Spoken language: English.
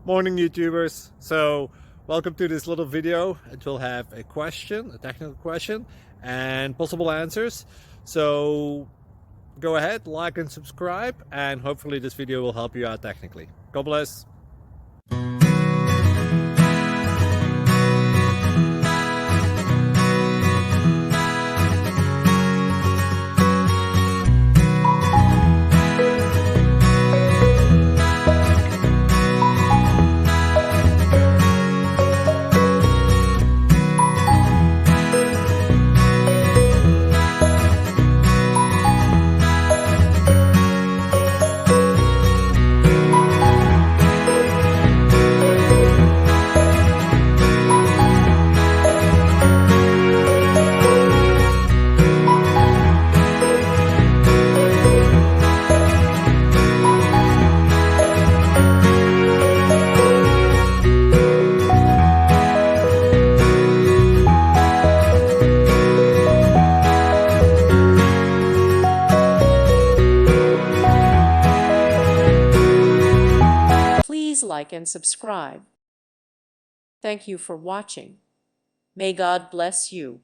Morning YouTubers. So welcome to this little video. It will have a question, a technical question, and possible answers. So go ahead, like and subscribe, and hopefully this video will help you out technically. God bless. Please like and subscribe. Thank you for watching. May God bless you.